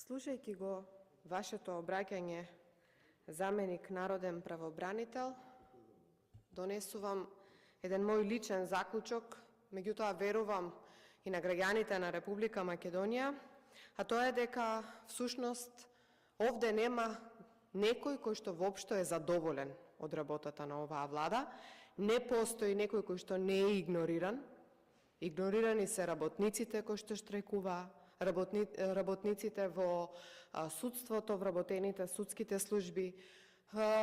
Слушајќи го вашето обраќање, заменик народен правобранител, донесувам еден мој личен заклучок, меѓутоа верувам и на граѓаните на Република Македонија, а тоа е дека всушност овде нема некој кој што воопшто е задоволен од работата на оваа влада, не постои некој кој што не е игнориран. Игнорирани се работниците кои што штрajкуваа, работниците во судството, вработените судските служби,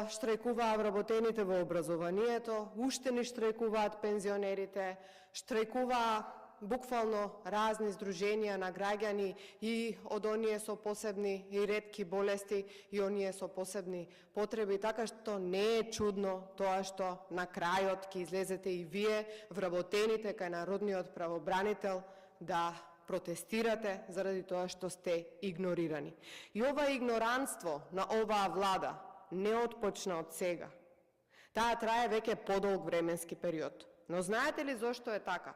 штрajкуваа вработените во образованието, уште ни штрajкуваат пензионерите, штрajкуваа буквално разни здруженија на граѓани и од оние со посебни и ретки болести и оние со посебни потреби, така што не е чудно тоа што на крајот ќе излезете и вие, вработените кај народниот правобранител, да протестирате заради тоа што сте игнорирани. И ова игноранство на оваа влада не отпочна од сега. Таа трае веќе подолг временски период. Но знаете ли зошто е така?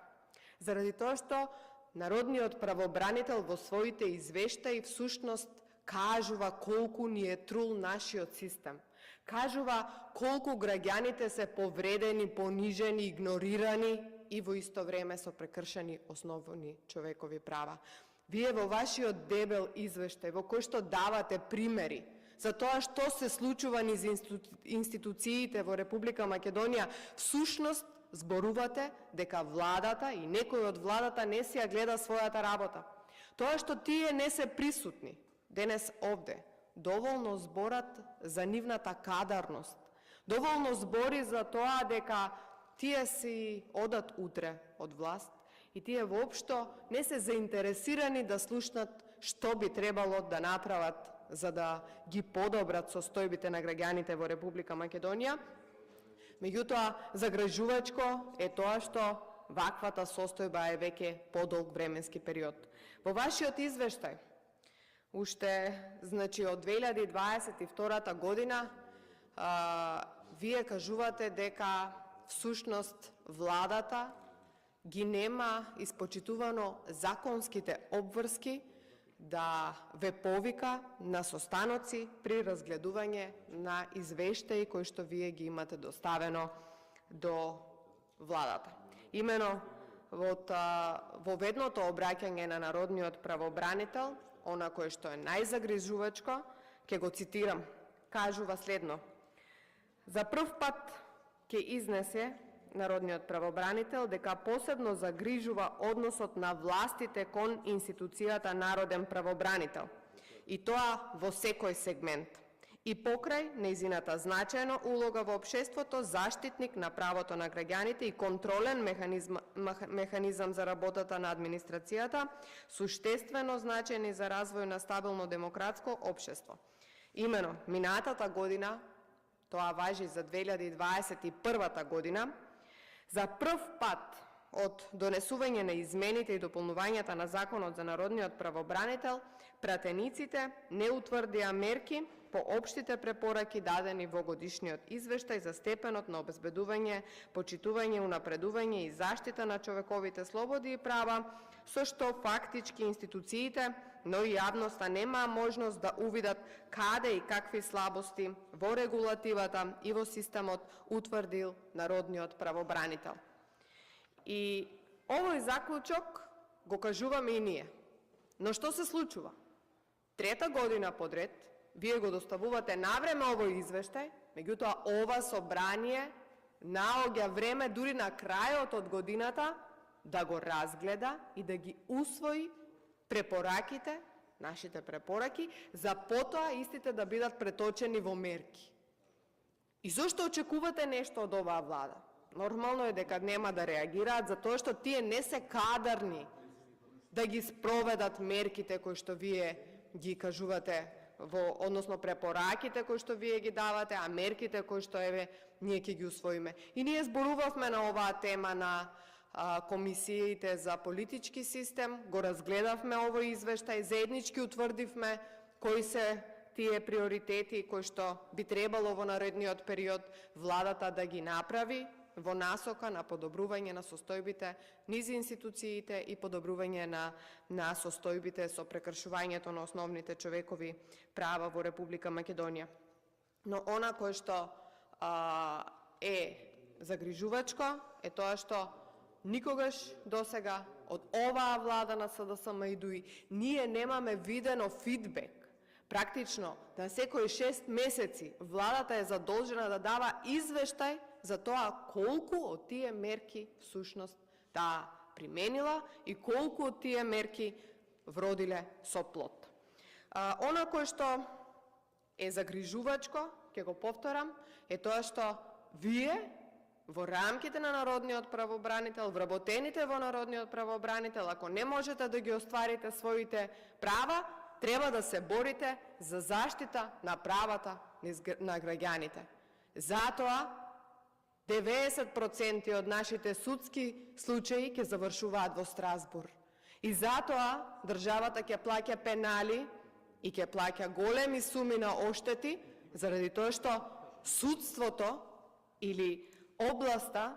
Заради тоа што народниот правобранител во своите извештаи всушност кажува колку ни е трул нашиот систем. Кажува колку граѓаните се повредени, понижени, игнорирани и во исто време со прекршени основни човекови права. Вие во вашиот дебел извештај, во кој што давате примери за тоа што се случува низ институциите во Република Македонија, всушност зборувате дека владата и некој од владата не си ја гледа својата работа. Тоа што тие не се присутни денес овде, доволно зборат за нивната кадарност, доволно збори за тоа дека тие си одат утре од власт и тие воопшто не се заинтересирани да слушнат што би требало да направат за да ги подобрат состојбите на граѓаните во Република Македонија. Меѓутоа, загрижувачко е тоа што ваквата состојба е веќе подолг временски период. Во вашиот извештај, уште од 2022 година, вие кажувате дека всушност владата ги нема испочитувано законските обврски да ве повика на состаноци при разгледување на извештаи кои што вие ги имате доставено до владата. Имено во ведното обраќање на народниот правобранител, она кое што е најзагрижувачко, ќе го цитирам, кажува следно: за прв пат ќе изнесе народниот правобранител дека посебно загрижува односот на властите кон институцијата народен правобранител, и тоа во секој сегмент, и покрај нејзината значајна улога во општеството, заштитник на правото на граѓаните и контролен механизам за работата на администрацијата, суштествено значајни за развој на стабилно демократско општество. Имено, минатата година, тоа важи за 2021 година, за прв пат од донесување на измените и дополнувањата на Законот за народниот правобранител, пратениците не утврдија мерки по општите препораки дадени во годишниот извештај за степенот на обезбедување, почитување, унапредување и заштита на човековите слободи и права, со што фактички институциите, но и јавноста немаа можност да увидат каде и какви слабости во регулативата и во системот утврдил народниот правобранител. И овој заклучок го кажуваме и ние. Но што се случува? Трета година подред, вие го доставувате навреме овој извештај, меѓутоа ова собрание наоѓа време дури на крајот од годината да го разгледа и да ги усвои препораките, нашите препораки, за потоа истите да бидат преточени во мерки. И зошто очекувате нешто од оваа влада? Нормално е дека нема да реагираат, затоа што тие не се кадарни да ги спроведат мерките кои што вие ги кажувате, односно препораките кои што вие ги давате, а мерките кои што ние ќе ги усвоиме. И ние зборувавме на оваа тема на комисиите за политички систем, го разгледавме овој извештај, заеднички утврдивме кои се тие приоритети кои што би требало во наредниот период владата да ги направи во насока на подобрување на состојбите низ институциите и подобрување на состојбите со прекршувањето на основните човекови права во Република Македонија. Но она кое што е загрижувачко е тоа што никогаш досега од оваа влада на СДСМ и ДУИ ние немаме видено фидбек. Практично, на секои 6 месеци владата е задолжена да дава извештај за тоа колку од тие мерки всушност таа применила и колку од тие мерки вродиле со плод. Она кое што е загрижувачко, ќе го повторам, е тоа што вие во рамките на Народниот правобранител, вработените во Народниот правобранител, ако не можете да ги остварите своите права, треба да се борите за заштита на правата на граѓаните. Затоа 90% од нашите судски случаи ќе завршуваат во Страсбур. И затоа државата ќе плаќа пенали и ќе плаќа големи суми на оштети, заради тоа што судството или областа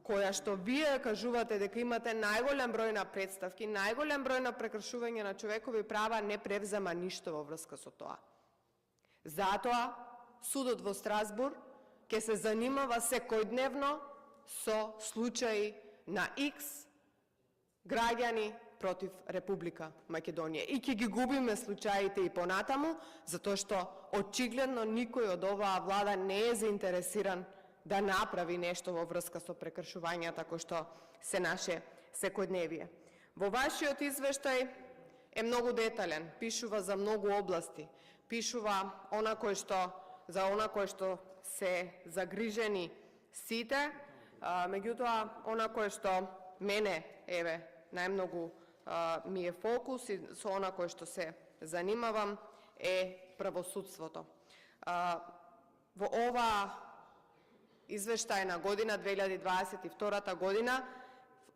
која што вие кажувате дека имате најголем број на представки, најголем број на прекршување на човекови права, не превзема ништо во врска со тоа. Затоа судот во Страсбур ќе се занимава секојдневно со случаи на X граѓани против Република Македонија. И ќе ги губиме случаите и понатаму, затоа што очигледно никој од оваа влада не е заинтересиран да направи нешто во врска со прекршувањата кои што се наше секојдневие. Во вашиот извештај е многу детален, пишува за многу области, пишува за она кое што се загрижени сите, меѓутоа она кое што мене најмногу ми е фокус и со она кое што се занимавам е правосудството. Во оваа извештајна година, 2022 година,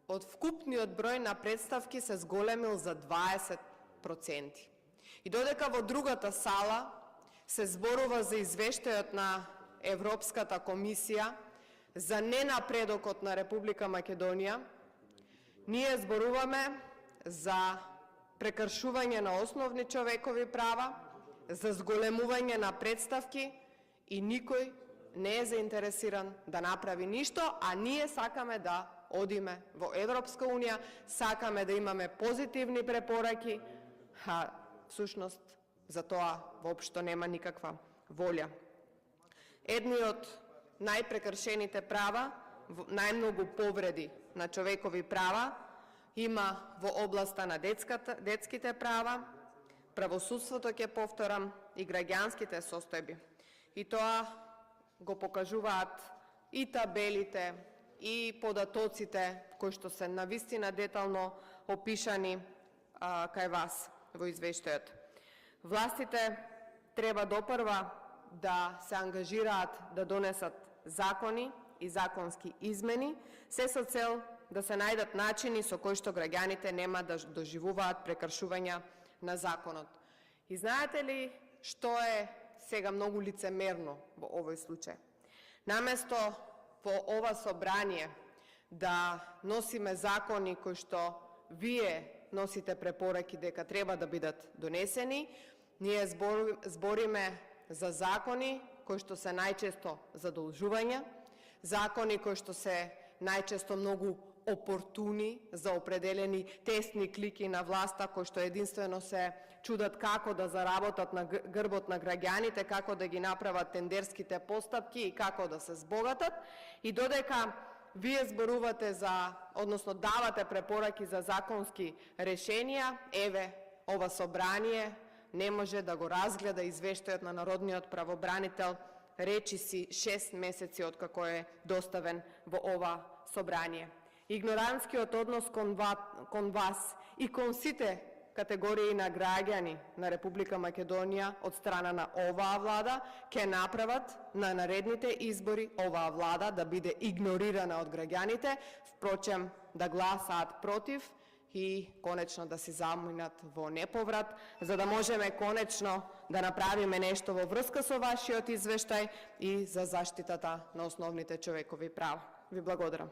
од вкупниот број на представки се зголемил за 20%. И додека во другата сала се зборува за извештајот на Европската комисија за ненапредокот на Република Македонија, ние зборуваме за прекршување на основни човекови права, за зголемување на представки и никој не е заинтересиран да направи ништо, а ние сакаме да одиме во Европска Унија, сакаме да имаме позитивни препораки, а всушност за тоа воопшто нема никаква волја. Едни од најпрекршените права, најмногу повреди на човекови права, има во областа на детските права, правосудството, ќе повторам, и граѓанските состојби. И тоа го покажуваат и табелите, и податоците, кои што се навистина детално опишани кај вас во извештајот. Властите треба допрва да се ангажираат да донесат закони и законски измени, се со цел да се најдат начини со кои што граѓаните нема да доживуваат прекршувања на законот. И знаете ли што е сега многу лицемерно во овој случај? Наместо во ова собрание да носиме закони кои што вие носите препораки дека треба да бидат донесени, ние збориме за закони кои што се најчесто задолжувања, закони кои што се најчесто многу опортуни за определени тесни клики на власта кои што единствено се чудат како да заработат на грбот на граѓаните, како да ги направат тендерските постапки и како да се збогатат. И додека вие зборувате односно давате препораки за законски решенија, еве, ова собрание не може да го разгледа извештајот на Народниот правобранител речиси 6 месеци откако е доставен во ова собрание. Игнорантскиот однос кон вас и кон сите категории на граѓани на Република Македонија од страна на оваа влада ќе направат на наредните избори оваа влада да биде игнорирана од граѓаните, впрочем да гласаат против и конечно да се заминат во неповрат, за да можеме конечно да направиме нешто во врска со вашиот извештај и за заштитата на основните човекови права. ви благодарам.